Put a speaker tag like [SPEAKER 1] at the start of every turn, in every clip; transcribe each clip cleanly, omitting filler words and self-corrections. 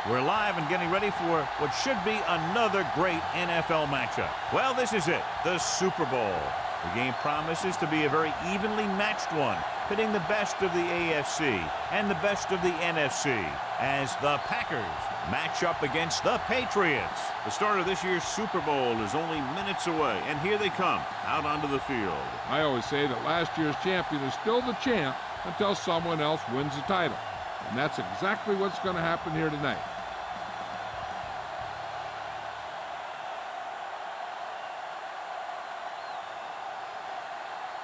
[SPEAKER 1] We're live and getting ready for what should be another great NFL matchup. Well, this is it, the Super Bowl. The game promises to be a very evenly matched one, pitting the best of the AFC and the best of the NFC as the Packers match up against the Patriots. The start of this year's Super Bowl is only minutes away, and here they come out onto the field.
[SPEAKER 2] I always say that last year's champion is still the champ until someone else wins the title. And that's exactly what's going to happen here tonight.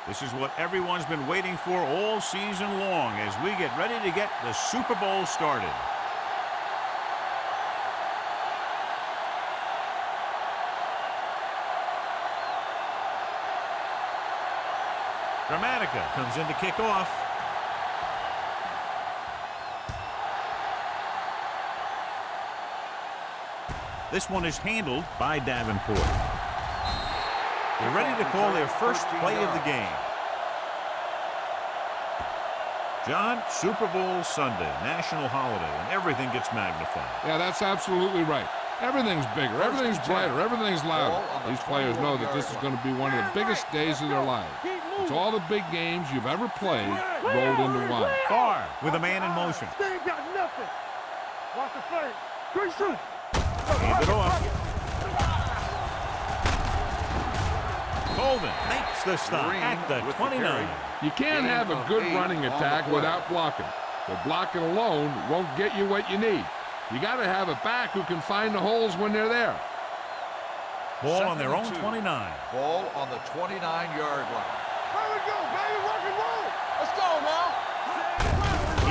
[SPEAKER 1] This is what everyone's been waiting for all season long as we get ready to get the Super Bowl started. Dramatica comes in to kick off. This one is handled by Davenport. They're ready to call their first play of the game. John, Super Bowl Sunday, national holiday, and everything gets magnified.
[SPEAKER 2] Yeah, that's absolutely right. Everything's bigger, everything's brighter, everything's louder. These players know that this is going to be one of the biggest days of their lives. It's all the big games you've ever played rolled into one.
[SPEAKER 1] Farr with a man in motion.
[SPEAKER 3] They ain't got nothing. Watch the play. Great shoot.
[SPEAKER 1] Hand it off. Colvin makes the stop at the 29.
[SPEAKER 2] You can't have a good running attack without blocking. But blocking alone won't get you what you need. You got to have a back who can find the holes when they're there.
[SPEAKER 1] Ball on their own 29.
[SPEAKER 4] Ball on the 29-yard line.
[SPEAKER 3] Here we go, baby. Rock and roll. Let's go now.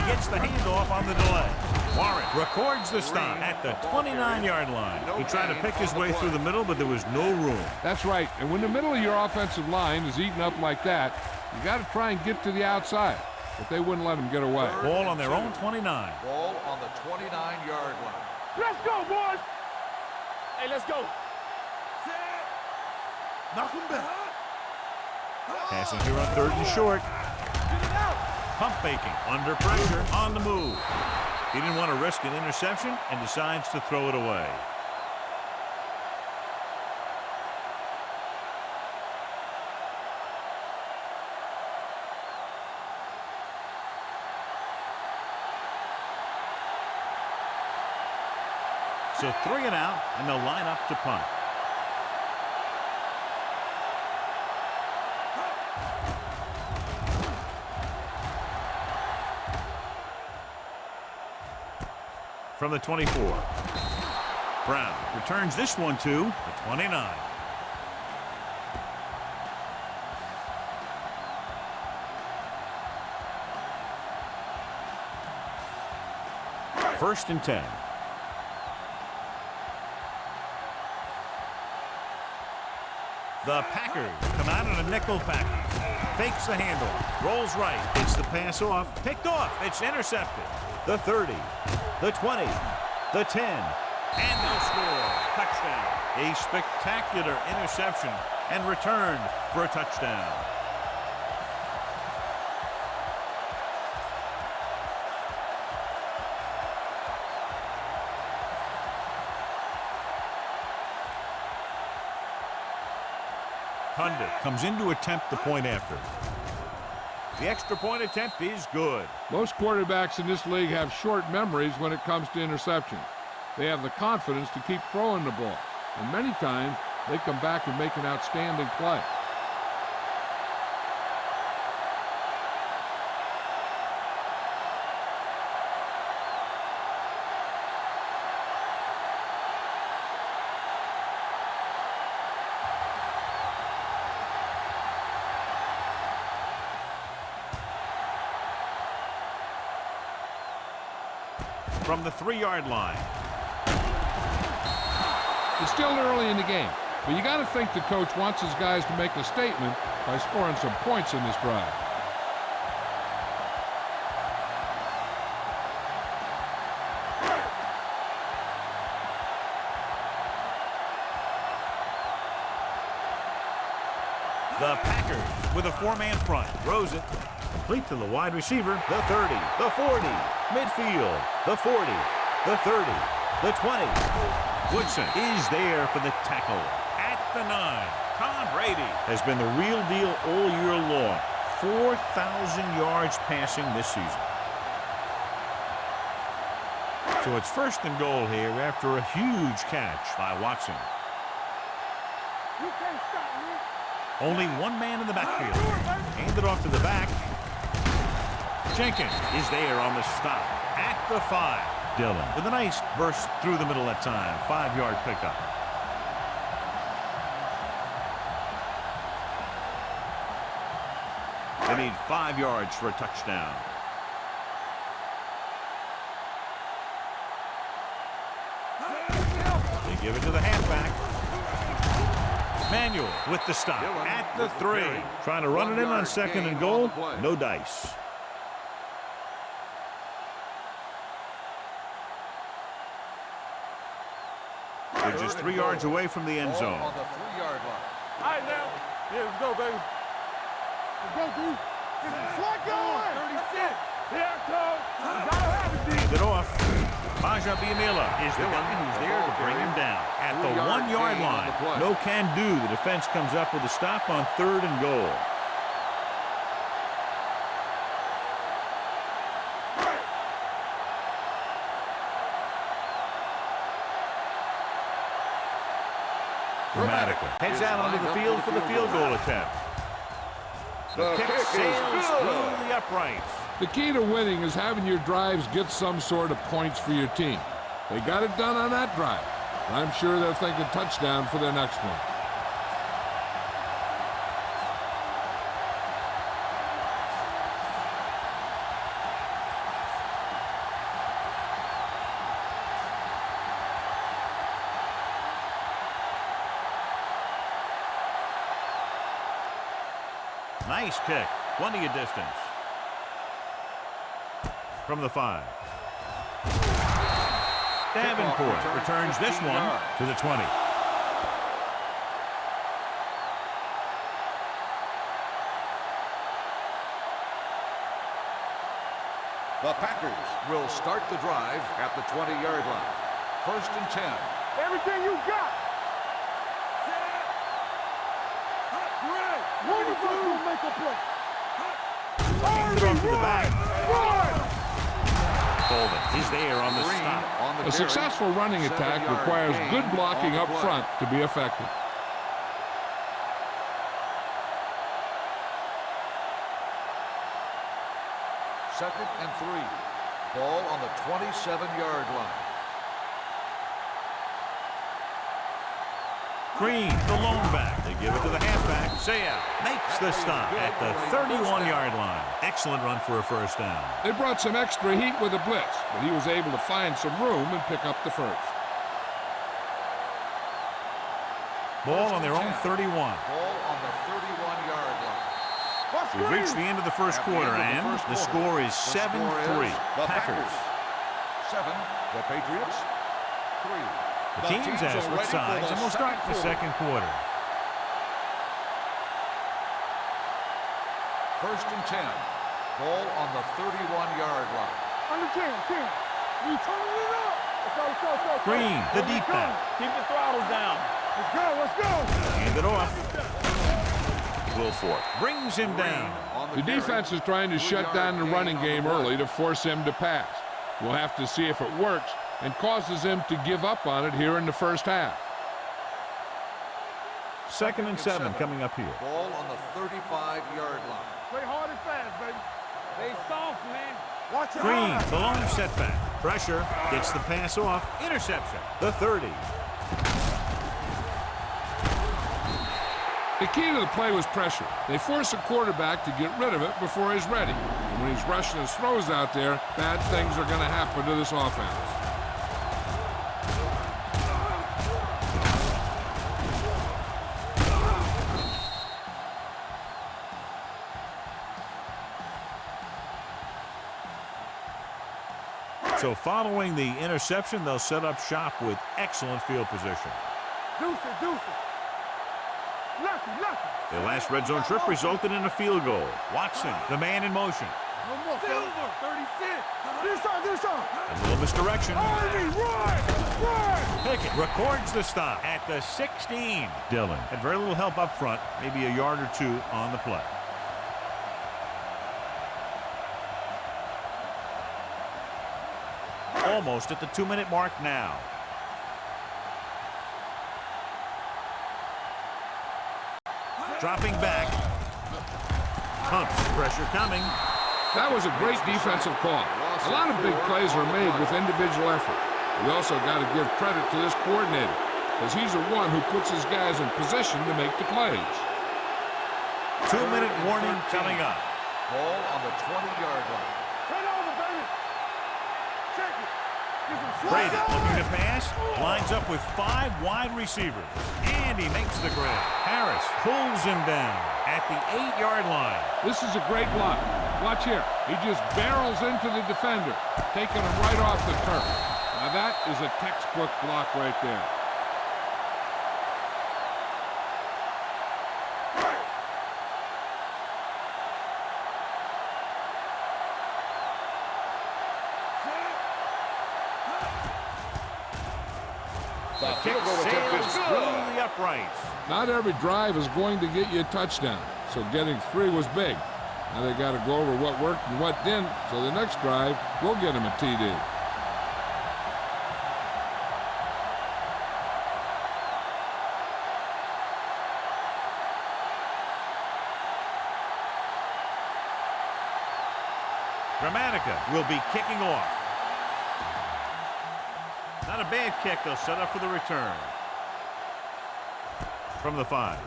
[SPEAKER 1] He gets the handoff on the delay. Warren records the stop at the 29-yard line. He tried to pick his way through the middle, but there was no room.
[SPEAKER 2] That's right. And when the middle of your offensive line is eaten up like that, you got to try and get to the outside. But they wouldn't let him get away.
[SPEAKER 1] Ball on their own 29.
[SPEAKER 4] Ball on the 29-yard line.
[SPEAKER 3] Let's go, boys. Hey, let's go. Knock him back.
[SPEAKER 1] Passing here on 3rd and short. Pump faking, under pressure, on the move. He didn't want to risk an interception and decides to throw it away. So 3 and out, and they'll line up to punt. From the 24. Brown returns this one to the 29. First and 10. The Packers come out in a nickel package. Fakes the handle. Rolls right. Gets the pass off. Picked off. It's intercepted. The 30. The 20. The 10. And they'll score. Touchdown. A spectacular interception and returned for a touchdown. Pundit comes in to attempt the point after. The extra point attempt is good.
[SPEAKER 2] Most quarterbacks in this league have short memories when it comes to interceptions. They have the confidence to keep throwing the ball. And many times, they come back and make an outstanding play.
[SPEAKER 1] From the 3-yard line.
[SPEAKER 2] It's still early in the game, but you got to think the coach wants his guys to make a statement by scoring some points in this drive.
[SPEAKER 1] The Packers with a 4-man front. Throws it. Complete to the wide receiver. The 30. The 40. Midfield. The 40. The 30. The 20. Woodson is there for the tackle. At the 9. Tom Brady has been the real deal all year long. 4,000 yards passing this season. So it's first and goal here after a huge catch by Watson.
[SPEAKER 3] You can't stop me.
[SPEAKER 1] Only one man in the backfield. Hand it off to the back. Jenkins is there on the stop at the 5. Dillon with a nice burst through the middle that time. 5-yard pickup. They need 5 yards for a touchdown. They give it to the halfback. Manuel with the stop at the 3. Trying to run it in on second and goal. No dice. They're just 3 yards away from the end zone.
[SPEAKER 4] On the 3-yard line.
[SPEAKER 3] All right, now. Yeah, let's go, baby. Let's go, D. What going? 36. Here it comes. Gotta have it, D.
[SPEAKER 1] Hand it off. Baja Biamila is the guy who's there to bring him down. At the 1-yard line. No can do. The defense comes up with a stop on 3rd and goal. Dramatically. Heads out onto the field for the field goal attempt. The kick sails through the uprights.
[SPEAKER 2] The key to winning is having your drives get some sort of points for your team. They got it done on that drive. I'm sure they're thinking touchdown for their next one.
[SPEAKER 1] Nice kick. Plenty of distance. From the 5. Davenport returns this one to the 20.
[SPEAKER 4] The Packers will start the drive at the 20-yard line. 1st and 10.
[SPEAKER 3] Everything you got. What are you going to make a play?
[SPEAKER 1] Hands it off to the back. Bolden is there on the stop.
[SPEAKER 2] A successful running attack requires good blocking up front to be effective.
[SPEAKER 4] Second and 3. Ball on the 27-yard line.
[SPEAKER 1] Green, the lone back. They give it to the halfback. Saya makes the stop at the 31-yard line. Excellent run for a first down.
[SPEAKER 2] They brought some extra heat with a blitz, but he was able to find some room and pick up the first.
[SPEAKER 1] Ball on their own 31.
[SPEAKER 4] Ball on the 31-yard line.
[SPEAKER 1] We've reached the end of the first quarter, and the score is 7-3. Packers.
[SPEAKER 4] 7. The Patriots. 3.
[SPEAKER 1] The teams have switched sides, and we'll start the second quarter.
[SPEAKER 4] 1st and 10. Ball on the 31-yard line.
[SPEAKER 3] Under 10. You turn it up. Let's go.
[SPEAKER 1] Green, the deep back.
[SPEAKER 3] Keep the throttle down. Let's go.
[SPEAKER 1] Hand it off. Wilfork brings him down.
[SPEAKER 2] The defense is trying to shut down the running game early to force him to pass. We'll have to see if it works and causes him to give up on it here in the first half.
[SPEAKER 1] 2nd and 7 coming up here.
[SPEAKER 4] Ball on the 35-yard line.
[SPEAKER 3] Play hard and fast, baby. Stay soft, man. Watch your
[SPEAKER 1] Green,
[SPEAKER 3] eyes.
[SPEAKER 1] the long setback. Pressure, gets the pass off. Interception, the 30.
[SPEAKER 2] The key to the play was pressure. They force a quarterback to get rid of it before he's ready. And when he's rushing his throws out there, bad things are going to happen to this offense.
[SPEAKER 1] So following the interception, they'll set up shop with excellent field position.
[SPEAKER 3] Deuce it. Lucky.
[SPEAKER 1] Their last red zone trip resulted in a field goal. Watson, the man in motion.
[SPEAKER 3] One more, Silver, 36. Do something.
[SPEAKER 1] A little misdirection.
[SPEAKER 3] Army, run!
[SPEAKER 1] Pickett records the stop at the 16. Dillon had very little help up front, maybe a yard or two on the play. Almost at the 2-minute mark now. Dropping back. Punts, pressure coming.
[SPEAKER 2] That was a great defensive call. A lot of big plays are made with individual effort. We also got to give credit to this coordinator, because he's the one who puts his guys in position to make the plays.
[SPEAKER 1] 2-minute warning coming up.
[SPEAKER 4] Ball on the 20-yard line.
[SPEAKER 3] Turn over, baby. Check it.
[SPEAKER 1] Brady looking to pass, lines up with 5 wide receivers, and he makes the grab. Harris pulls him down at the 8-yard line.
[SPEAKER 2] This is a great block. Watch here. He just barrels into the defender, taking him right off the turf. Now that is a textbook block right there.
[SPEAKER 1] The kick sails through the uprights.
[SPEAKER 2] Not every drive is going to get you a touchdown, so getting 3 was big. Now they got to go over what worked and what didn't, so the next drive will get him a TD.
[SPEAKER 1] Gramatica will be kicking off. Not a bad kick. They'll set up for the return. From the 5.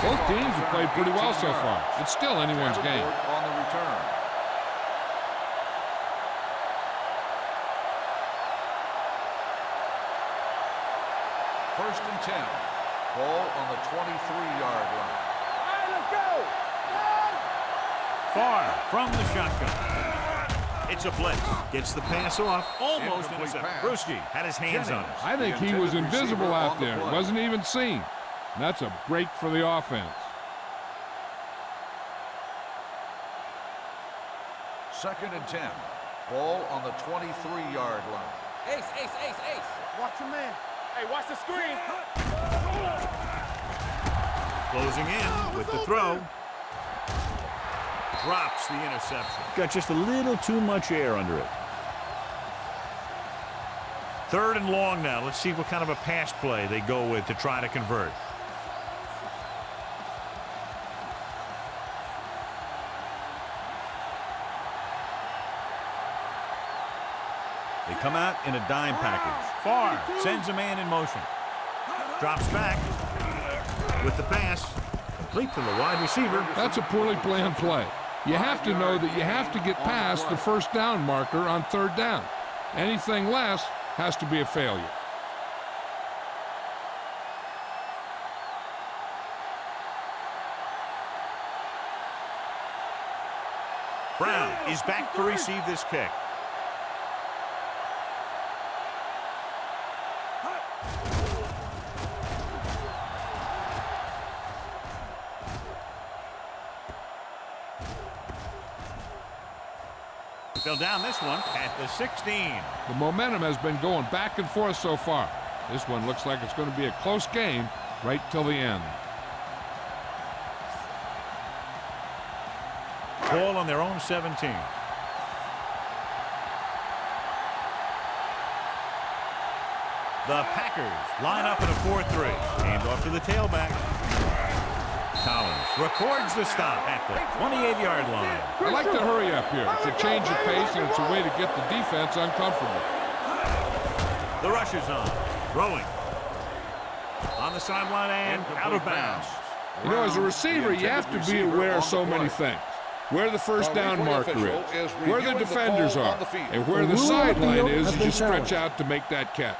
[SPEAKER 2] Both teams have played pretty well so far. It's still anyone's game.
[SPEAKER 4] On the return. First and 10. Ball on the 23-yard line.
[SPEAKER 3] All right, let's go.
[SPEAKER 1] Far from the shotgun. It's a blitz. Gets the pass off. Almost intercepted. Brewski had his hands on it.
[SPEAKER 2] I think he was invisible out there. Wasn't even seen. And that's a break for the offense.
[SPEAKER 4] Second and 10. Ball on the 23-yard line.
[SPEAKER 5] Ace.
[SPEAKER 3] Watch your man. Hey, watch the screen.
[SPEAKER 1] Closing in with the throw. Drops the interception. Got just a little too much air under it. 3rd and long now. Let's see what kind of a pass play they go with to try to convert. They come out in a dime package. Farr sends a man in motion. Drops back with the pass. Complete to the wide receiver.
[SPEAKER 2] That's a poorly planned play. You have to know that you have to get past the first down marker on 3rd down. Anything less has to be a failure.
[SPEAKER 1] Brown is back to receive this kick. They'll down this one at the 16.
[SPEAKER 2] The momentum has been going back and forth so far. This one looks like it's going to be a close game right till the end.
[SPEAKER 1] Ball on their own 17. The Packers line up in a 4-3. Hand off to the tailback. Collins records the stop at the 28-yard line.
[SPEAKER 2] I like to hurry up here. It's a change of pace, and it's a way to get the defense uncomfortable.
[SPEAKER 1] The rush is on. Throwing. On the sideline and out of bounds.
[SPEAKER 2] You know, as a receiver, you have to be aware of so many things. Where the first down marker is, where the defenders are, and where the sideline is as you stretch out to make that catch.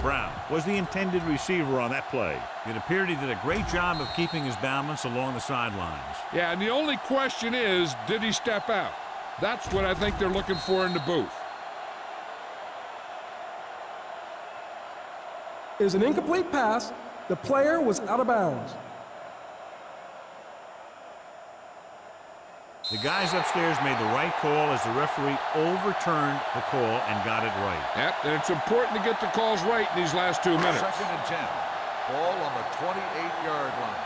[SPEAKER 1] Brown was the intended receiver on that play. It appeared he did a great job of keeping his balance along the sidelines.
[SPEAKER 2] Yeah, and the only question is, did he step out? That's what I think they're looking for in the booth.
[SPEAKER 6] Is an incomplete pass. The player was out of bounds.
[SPEAKER 1] The guys upstairs made the right call as the referee overturned the call and got it right.
[SPEAKER 2] Yep, and it's important to get the calls right in these last 2 minutes.
[SPEAKER 4] 2nd and 10. Ball on the 28-yard line.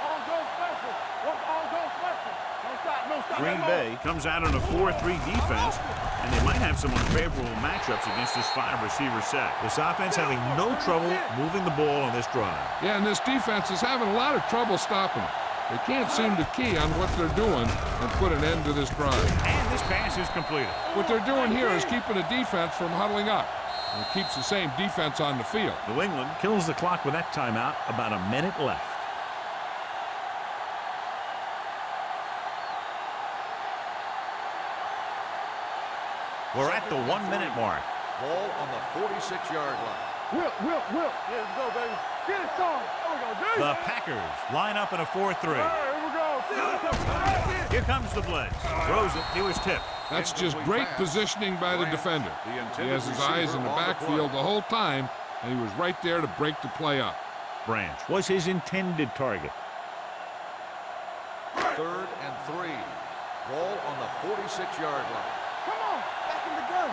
[SPEAKER 3] All go special. All go special. No stop, no stop.
[SPEAKER 1] Green Bay comes out on a 4-3 defense, and they might have some unfavorable matchups against this 5-receiver set. This offense having no trouble moving the ball on this drive.
[SPEAKER 2] Yeah, and this defense is having a lot of trouble stopping it. They can't seem to key on what they're doing and put an end to this drive.
[SPEAKER 1] And this pass is completed.
[SPEAKER 2] What they're doing here is keeping the defense from huddling up. And it keeps the same defense on the field.
[SPEAKER 1] New England kills the clock with that timeout. About a minute left. We're at the 1-minute mark.
[SPEAKER 4] Ball on the 46-yard line.
[SPEAKER 3] Whip. Yeah, let's go, baby. Get it started. There we go, dude.
[SPEAKER 1] The Packers line up in a 4-3.
[SPEAKER 3] All right, here we go.
[SPEAKER 1] Here comes the blitz. Throws it. He was tipped.
[SPEAKER 2] That's just great positioning by the defender. He has his eyes in the backfield the whole time, and he was right there to break the play up.
[SPEAKER 1] Branch was his intended target.
[SPEAKER 4] 3rd and 3. Ball on the 46-yard line.
[SPEAKER 3] Come on, back in the gun.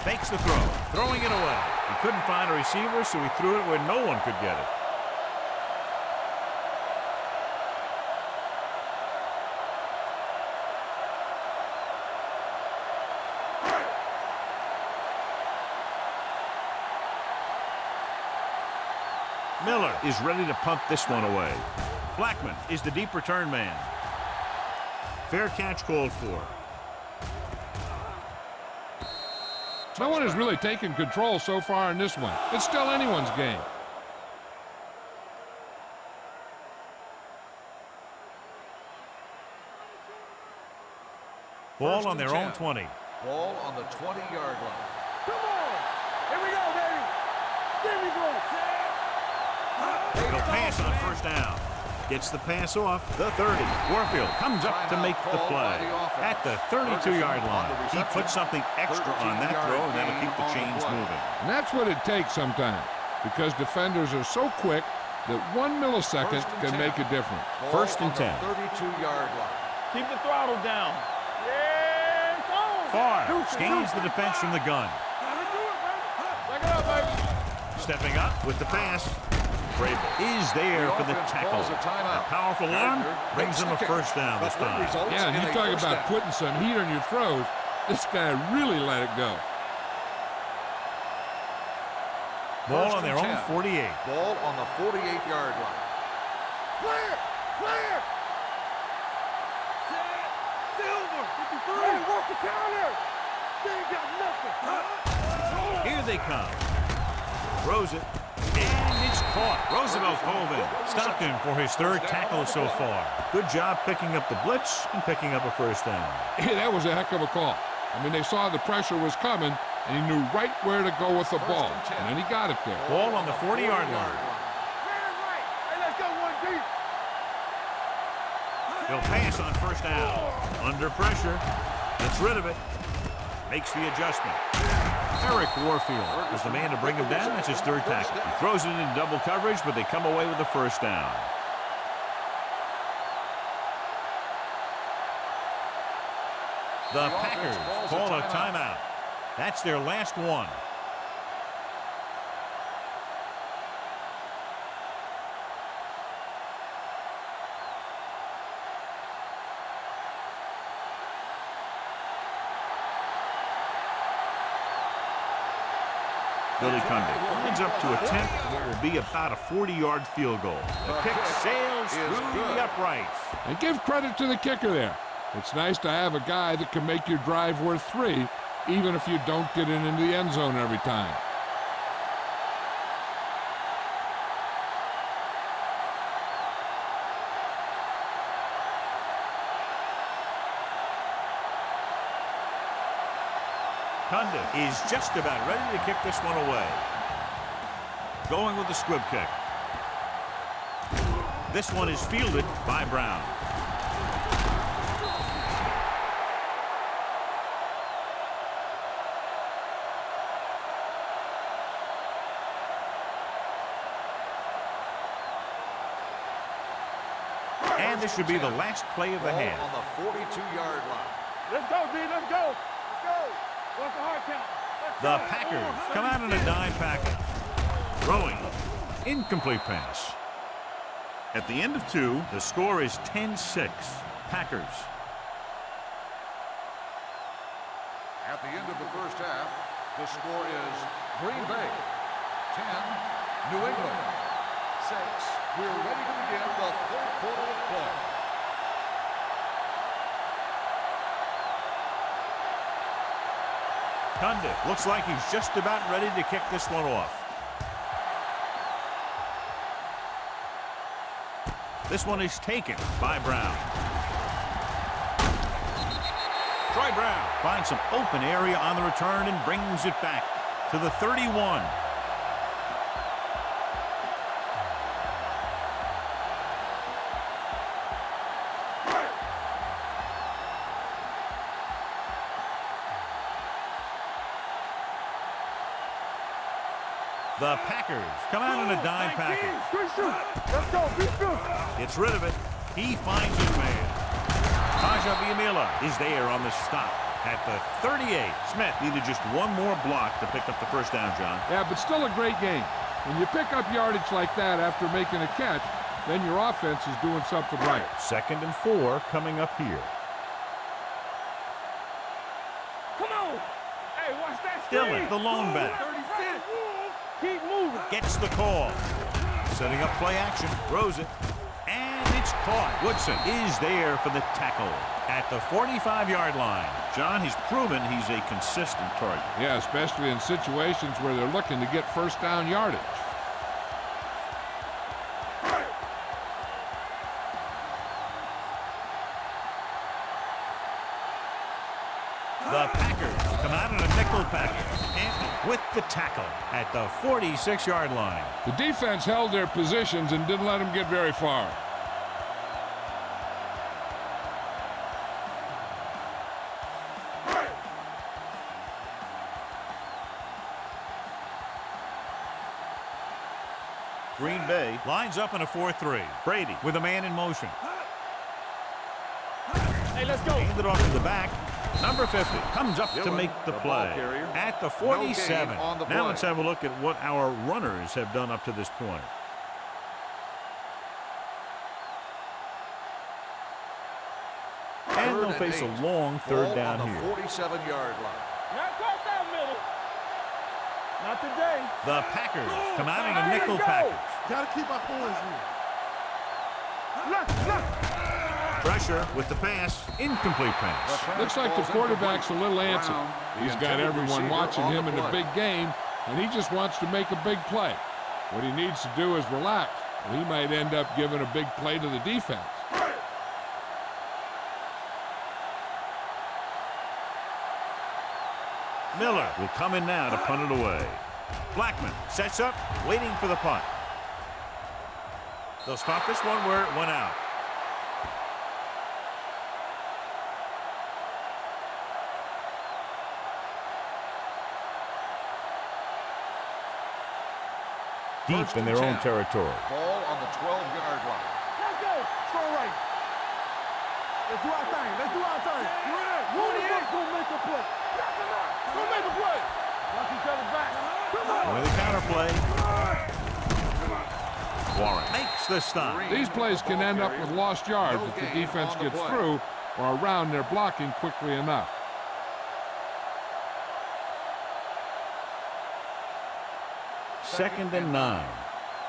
[SPEAKER 1] Fakes the throw. Throwing it away. He couldn't find a receiver, so he threw it where no one could get it. Miller is ready to punt this one away. Blackman is the deep return man. Fair catch called for.
[SPEAKER 2] No one has really taken control so far in this one. It's still anyone's game.
[SPEAKER 1] Ball on their own 20.
[SPEAKER 4] Ball on the 20-yard line.
[SPEAKER 3] Come on. Here we go, baby. There we go.
[SPEAKER 1] He'll pass on first down. Gets the pass off the 30. Warfield comes up to make the play. At the 32-yard line, he puts something extra on that throw, and that'll keep the chains moving.
[SPEAKER 2] And that's what it takes sometimes, because defenders are so quick that 1 millisecond can make a difference.
[SPEAKER 1] 1st and 10.
[SPEAKER 4] 32-yard line.
[SPEAKER 3] Keep the throttle down. Yeah, it's on.
[SPEAKER 1] Farr scans the defense from the gun.
[SPEAKER 3] Back it up, baby.
[SPEAKER 1] Stepping up with the pass. Vrabel is there for the tackle. A powerful arm brings him a first down this time.
[SPEAKER 2] Yeah, and you talk about putting some heat on your throws. This guy really let it go.
[SPEAKER 1] Ball on their own 48.
[SPEAKER 4] Ball on the 48-yard line.
[SPEAKER 3] Clear. Silver. 53. Hey, work the counter. They ain't got nothing.
[SPEAKER 1] Here they come. Throws it. And it's caught. Roosevelt Colvin stopped him for his 3rd tackle so far. Good job picking up the blitz and picking up a first down.
[SPEAKER 2] Hey, that was a heck of a call. I mean, they saw the pressure was coming, and he knew right where to go with the ball. And then he got it there.
[SPEAKER 1] Ball on the 40-yard line.
[SPEAKER 3] Hey, let's go one deep.
[SPEAKER 1] He'll pass on first down. Under pressure. Gets rid of it. Makes the adjustment. Eric Warfield is the man to bring him down. That's his 3rd tackle. He throws it in double coverage, but they come away with the first down. The Packers call a timeout. That's their last one. Billy Cundiff lines up to attempt what will be about a 40-yard field goal. The kick sails through the uprights.
[SPEAKER 2] And give credit to the kicker there. It's nice to have a guy that can make your drive worth 3, even if you don't get it into the end zone every time.
[SPEAKER 1] Cundiff is just about ready to kick this one away. Going with the squib kick. This one is fielded by Brown. And this should be the last play of the
[SPEAKER 4] Ball
[SPEAKER 1] half.
[SPEAKER 4] on the 42-yard line.
[SPEAKER 3] Let's go, D. Let's go. Let's go. What's the hard count?
[SPEAKER 1] The Packers come out in a dime package. Throwing. Incomplete pass. At the end of 2, the score is 10-6. Packers.
[SPEAKER 4] At the end of the first half, the score is Green Bay 10, New England 6. We're ready to begin the third quarter of play.
[SPEAKER 1] Cundiff looks like he's just about ready to kick this one off. This one is taken by Brown. Troy Brown finds some open area on the return and brings it back to the 31. The Packers come out in a dime package.
[SPEAKER 3] Let's go. Be good.
[SPEAKER 1] Gets rid of it. He finds his man. Is there on the stop at the 38. Smith needed just one more block to pick up the first down, John.
[SPEAKER 2] Yeah, but still a great game. When you pick up yardage like that after making a catch, then your offense is doing something right.
[SPEAKER 1] 2nd and 4 coming up here.
[SPEAKER 3] Come on. Hey, watch that screen.
[SPEAKER 1] Dillon, the lone back.
[SPEAKER 3] 36. Keep moving.
[SPEAKER 1] Gets the call. Setting up play action. Throws it. And it's caught. Woodson is there for the tackle at the 45-yard line. John, he's proven he's a consistent target.
[SPEAKER 2] Yeah, especially in situations where they're looking to get first down yardage.
[SPEAKER 1] The Packers come out in a nickel package and with the tackle at the 46-yard line.
[SPEAKER 2] The defense held their positions and didn't let them get very far.
[SPEAKER 1] Green Bay lines up in a 4-3. Brady with a man in motion.
[SPEAKER 3] Hey, let's go.
[SPEAKER 1] Handed off to the back. Number 50 comes up to make the play at the 47. Now let's have a look at what our runners have done up to this point. And they'll face a long third down here.
[SPEAKER 4] 47-yard line.
[SPEAKER 3] Not close out middle. Not today.
[SPEAKER 1] The Packers come out in a nickel package.
[SPEAKER 3] Gotta keep our points here. Look.
[SPEAKER 1] Pressure with the pass. Incomplete pass.
[SPEAKER 2] Looks like the quarterback's a little antsy. He's got everyone watching him in a big game, and he just wants to make a big play. What he needs to do is relax, or he might end up giving a big play to the defense.
[SPEAKER 1] Miller will come in now to punt it away. Blackman sets up, waiting for the punt. They'll stop this one where it went out. Deep in their own territory.
[SPEAKER 4] Ball on the 12-yard line.
[SPEAKER 3] Let's go. Strong right. Let's do our thing. One of us gonna make a play. Go make a play. Watch each other back. Come on.
[SPEAKER 1] With the counter play. Warren makes the stop.
[SPEAKER 2] These plays can end up with lost yards if the defense gets through or around their blocking quickly enough.
[SPEAKER 1] Second and 9.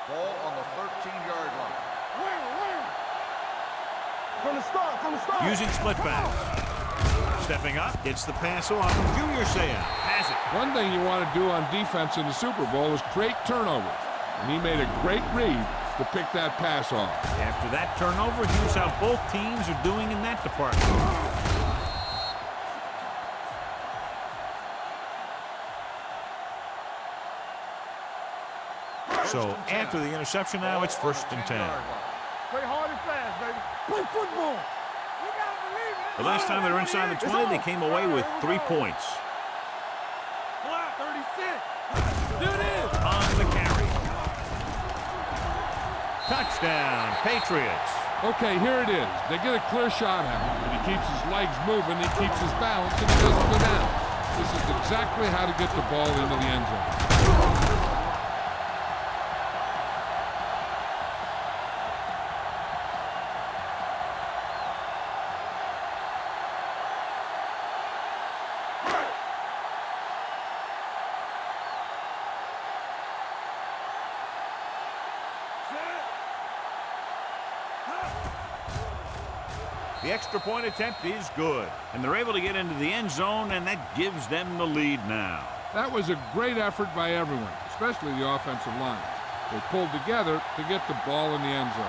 [SPEAKER 4] Ball on the 13-yard line.
[SPEAKER 3] From the start.
[SPEAKER 1] Using split pass. Stepping up, gets the pass off. Junior Seau has it.
[SPEAKER 2] One thing you want to do on defense in the Super Bowl is create turnovers. And he made a great read to pick that pass off.
[SPEAKER 1] After that turnover, here's how both teams are doing in that department. So after the interception now, it's 1st and 10.
[SPEAKER 3] Play hard and fast, baby. Play football. You gotta believe it.
[SPEAKER 1] The last time they were inside the 20, they came away with 3 points.
[SPEAKER 3] 36. Do this.
[SPEAKER 1] On the carry. Touchdown, Patriots.
[SPEAKER 2] Okay, here it is. They get a clear shot at him, and he keeps his legs moving, he keeps his balance, and he doesn't go down. This is exactly how to get the ball into the end zone.
[SPEAKER 1] The extra point attempt is good, and they're able to get into the end zone, and that gives them the lead now.
[SPEAKER 2] That was a great effort by everyone, especially the offensive line. They pulled together to get the ball in the end zone.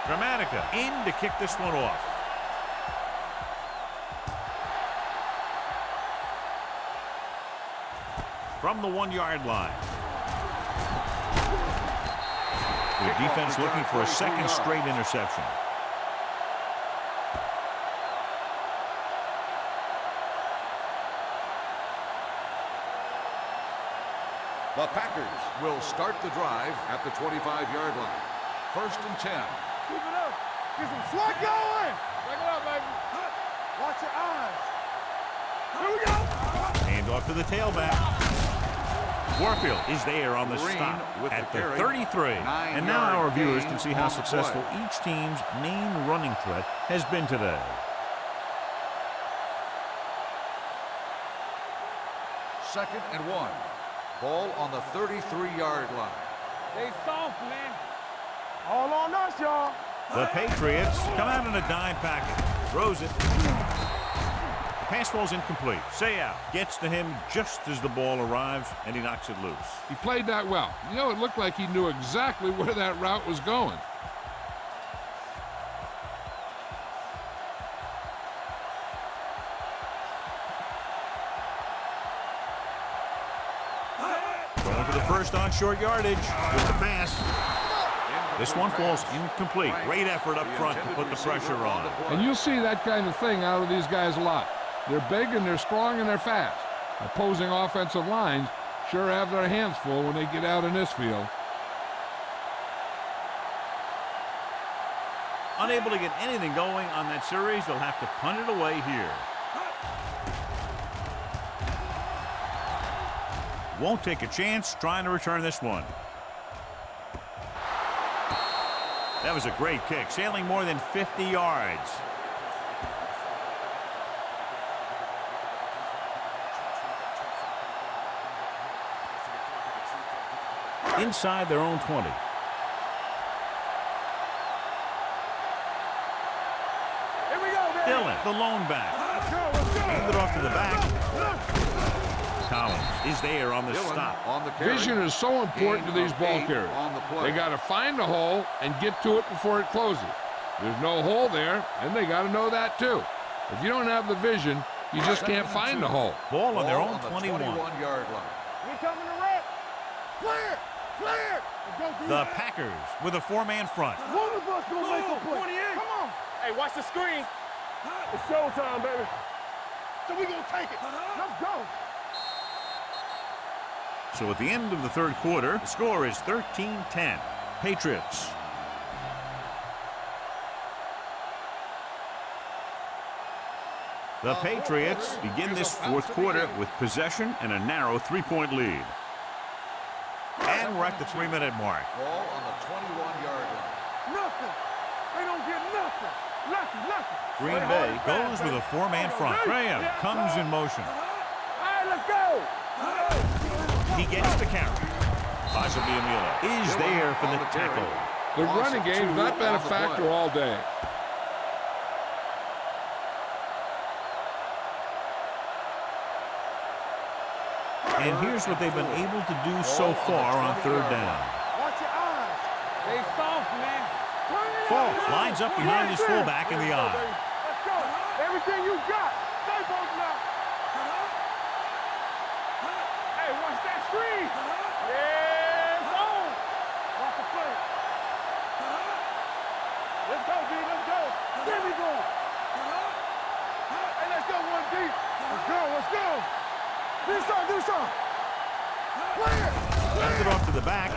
[SPEAKER 1] Dramatica in to kick this one off. From the 1-yard line. The defense looking for a second straight interception.
[SPEAKER 4] The Packers will start the drive at the 25-yard line. 1st and 10.
[SPEAKER 3] Keep it up. Get some sweat going. Back it up, baby. Watch your eyes. Here we go.
[SPEAKER 1] Hand off to the tailback. Warfield is there on the stop at the 33. And now our viewers can see how successful each team's main running threat has been today.
[SPEAKER 4] Second and 1. Ball on the 33-yard line.
[SPEAKER 3] Stay soft, man. All on us, y'all.
[SPEAKER 1] The Patriots come out in a dime package. Throws it. Pass falls incomplete. Say out. Gets to him just as the ball arrives, and he knocks it loose.
[SPEAKER 2] He played that well. You know, it looked like he knew exactly where that route was going.
[SPEAKER 1] Going for the first on short yardage with the pass. This one falls incomplete. Great effort up front to put the pressure on.
[SPEAKER 2] And you'll see that kind of thing out of these guys a lot. They're big and they're strong and they're fast. Opposing offensive lines sure have their hands full when they get out in this field.
[SPEAKER 1] Unable to get anything going on that series, they'll have to punt it away here. Won't take a chance trying to return this one. That was a great kick, sailing more than 50 yards. Inside their own 20.
[SPEAKER 3] Here we go, baby.
[SPEAKER 1] Dillon, the lone back.
[SPEAKER 3] Let's go, let's go.
[SPEAKER 1] Hand it off to the back. Collins is there on the stop.
[SPEAKER 4] On the carry.
[SPEAKER 2] Vision is so important to these ball carriers. They got to find a hole and get to it before it closes. There's no hole there, and they got to know that too. If you don't have the vision, you just can't find the hole.
[SPEAKER 1] Ball on their own 21.
[SPEAKER 4] 21-yard line.
[SPEAKER 3] We coming to wreck. Clear, clear. Let's go,
[SPEAKER 1] The Packers with a 4-man front.
[SPEAKER 3] one of us gonna make a play. 28. Come on. Hey, watch the screen. It's showtime, baby. So we gonna take it. Let's go.
[SPEAKER 1] So at the end of the third quarter, the score is 13-10. Patriots. The Patriots begin this fourth quarter with possession and a narrow 3-point lead. And we're at the 3-minute mark.
[SPEAKER 4] Ball on the 21-yard line.
[SPEAKER 3] Nothing. They don't get nothing. Nothing.
[SPEAKER 1] Green Bay goes with a 4-man front. Graham comes in motion.
[SPEAKER 3] All right, let's go.
[SPEAKER 1] He gets the carry. Fajabiamila is there for the tackle.
[SPEAKER 2] The running game's not been a factor all day.
[SPEAKER 1] And here's what they've been able to do so far on third down.
[SPEAKER 3] Watch your eyes. They soft, man.
[SPEAKER 1] Fall lines up behind his fullback in the eye.
[SPEAKER 3] Let's go. Everything you got. Stay both now. Hey, watch that screen. Yeah, it's on. Watch the play. Let's go, B. Let's go. There we go. Hey, Let's go, let's go. Do something. Play it.
[SPEAKER 1] Sends it off to the back.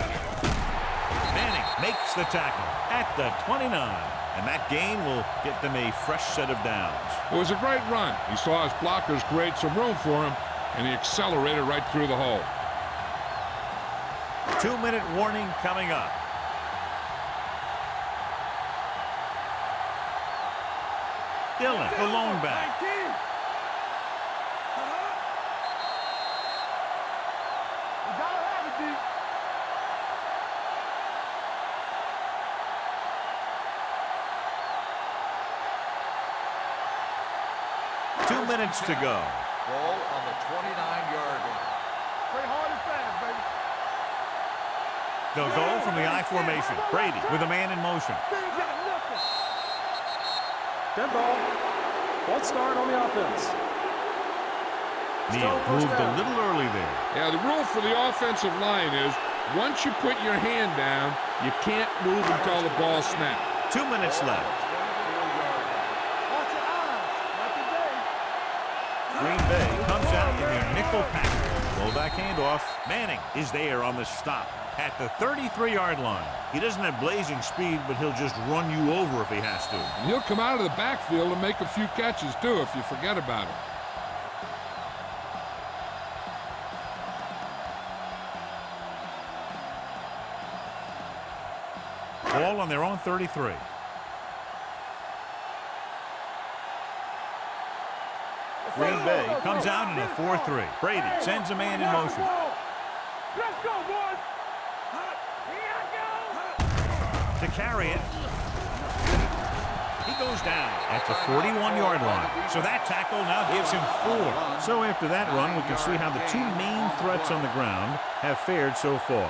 [SPEAKER 1] Manning makes the tackle at the 29. And that gain will get them a fresh set of downs.
[SPEAKER 2] It was a great run. He saw his blockers create some room for him, and he accelerated right through the hole.
[SPEAKER 1] 2-minute warning coming up. Dillon, the lone back.
[SPEAKER 3] You gotta have it, D.
[SPEAKER 1] 2 minutes to go.
[SPEAKER 4] Ball on the 29-yard line.
[SPEAKER 3] Play hard and fast, baby.
[SPEAKER 1] They'll go from the I formation. Brady with a man in motion.
[SPEAKER 3] They ain't got nothing.
[SPEAKER 6] Dead ball. False start on the offense.
[SPEAKER 1] Neal moved a little early there.
[SPEAKER 2] Yeah, the rule for the offensive line is once you put your hand down, you can't move until the ball snaps.
[SPEAKER 1] 2 minutes left.
[SPEAKER 3] Watch your eyes. Not today.
[SPEAKER 1] Green Bay comes out in their nickel package. Fullback handoff. Manning is there on the stop at the 33-yard line. He doesn't have blazing speed, but he'll just run you over if he has to.
[SPEAKER 2] And he'll come out of the backfield and make a few catches, too, if you forget about it.
[SPEAKER 1] Ball on their own 33. Green Bay comes out in a 4-3. Brady sends a man in motion.
[SPEAKER 3] Let's go, boys.
[SPEAKER 1] To carry it. He goes down at the 41-yard line. So that tackle now gives him 4. So after that run, we can see how the two main threats on the ground have fared so far.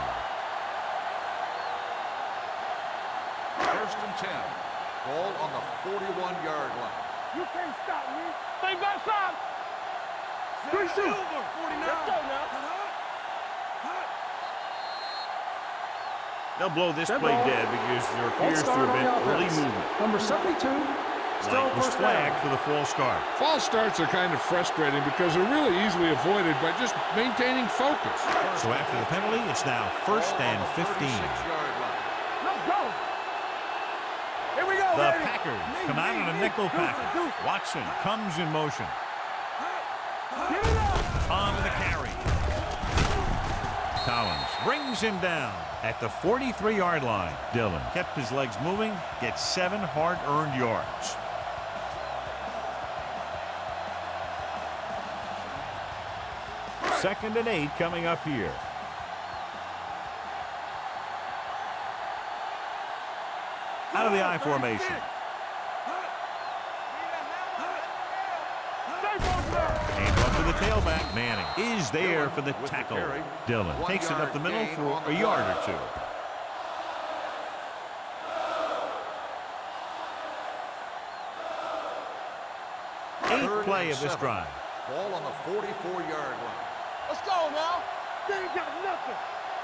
[SPEAKER 4] 1st and 10. Ball on the 41-yard line.
[SPEAKER 3] You can't stop me. Stay back side. Let's go now.
[SPEAKER 1] They'll blow this
[SPEAKER 6] Dead
[SPEAKER 1] play
[SPEAKER 6] ball.
[SPEAKER 1] dead because there appears
[SPEAKER 6] False
[SPEAKER 1] to
[SPEAKER 6] start
[SPEAKER 1] have
[SPEAKER 6] on
[SPEAKER 1] been
[SPEAKER 6] the
[SPEAKER 1] early
[SPEAKER 6] offense.
[SPEAKER 1] movement.
[SPEAKER 6] Number 72. Still
[SPEAKER 1] Light was
[SPEAKER 6] first
[SPEAKER 1] flagged
[SPEAKER 6] down.
[SPEAKER 1] for the false start.
[SPEAKER 2] False starts are kind of frustrating because they're really easily avoided by just maintaining focus.
[SPEAKER 1] So after the penalty, it's now 1st and 15.
[SPEAKER 4] 36-yard line.
[SPEAKER 3] Let's go. Here we go,
[SPEAKER 1] The
[SPEAKER 3] baby.
[SPEAKER 1] Packers come out in a nickel package. Watson comes in motion.
[SPEAKER 3] Get it up.
[SPEAKER 1] On to the carry. Collins brings him down at the 43-yard line. Dillon kept his legs moving, gets 7 hard-earned yards. Second and 8 coming up here. Out of the I formation. Hand off to the tailback. Manning is there for the tackle. Dillon takes it up the middle for a yard or 2. Eighth play of this drive.
[SPEAKER 4] Ball on the 44-yard line.
[SPEAKER 3] Let's go now. They ain't got nothing.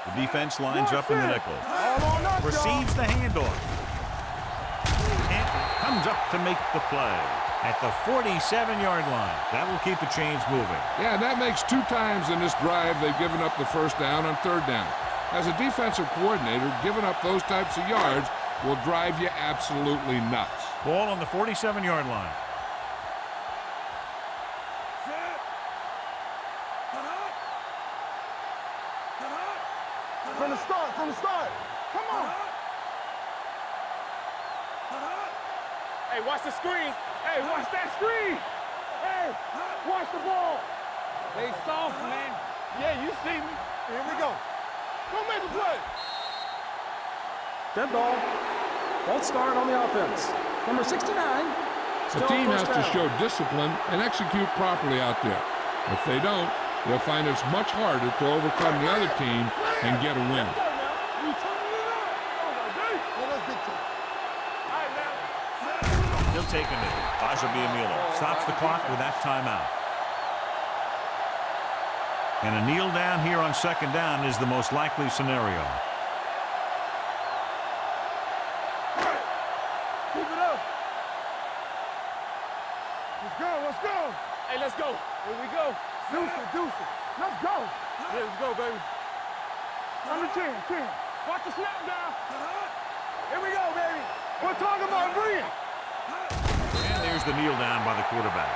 [SPEAKER 1] The defense lines up in the nickel.
[SPEAKER 3] All on us,
[SPEAKER 1] Receives the handoff. And comes up to make the play at the 47-yard line. That will keep the chains moving.
[SPEAKER 2] Yeah, that makes 2 times in this drive they've given up the first down on 3rd down. As a defensive coordinator, giving up those types of yards will drive you absolutely nuts.
[SPEAKER 1] Ball on the 47-yard line.
[SPEAKER 3] From the start. Come on. Hey, watch the screen. Hey, watch that screen. Hey, watch the ball. They soft, man. Yeah, you see me. Here we go. Go make the play.
[SPEAKER 6] Dead ball. False start on the offense. Number 69.
[SPEAKER 2] The
[SPEAKER 6] Still
[SPEAKER 2] team has
[SPEAKER 6] first
[SPEAKER 2] to
[SPEAKER 6] down.
[SPEAKER 2] show discipline and execute properly out there. If they don't, they'll find it's much harder to overcome the other team and get a win.
[SPEAKER 1] He'll take a knee. Ajabiamila stops the clock with that timeout. And a kneel down here on 2nd down is the most likely scenario.
[SPEAKER 3] Keep it up. Let's go, let's go. Hey, let's go. Here we go. Deuce it. Let's go. Yeah, let's go, baby. Under 10. Watch the snap down. Here we go, baby. We're talking about bring it.
[SPEAKER 1] And there's the kneel down by the quarterback.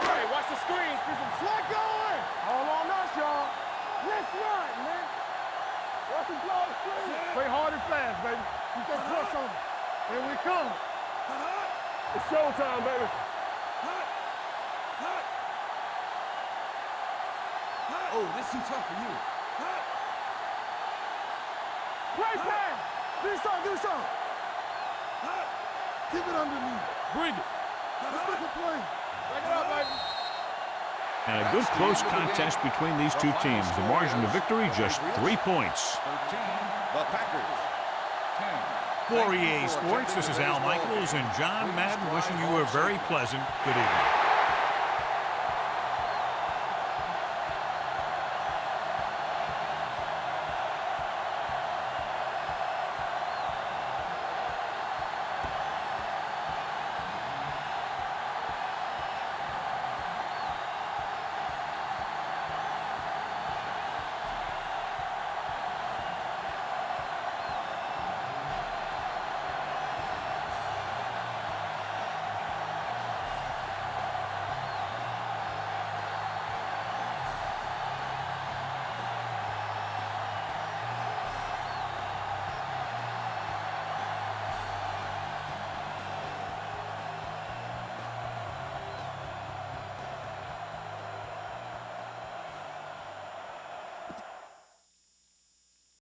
[SPEAKER 3] Hey, watch the screen. Get some slack going. All on us, y'all. Let's run, man. Watch the blow the screen. Play hard and fast, baby. Keep that push on it. Here we come. It's showtime, baby.
[SPEAKER 5] Oh, this is too tough for you.
[SPEAKER 3] Play pass. Do something. Keep it underneath. Bring it. Let's make a play. Break it up, baby.
[SPEAKER 1] And a good close contest between these two teams. The margin of victory, just 3 points.
[SPEAKER 4] 13, the Packers. 10.
[SPEAKER 1] For EA Sports, this is Al Michaels and John Madden wishing you a very pleasant good evening.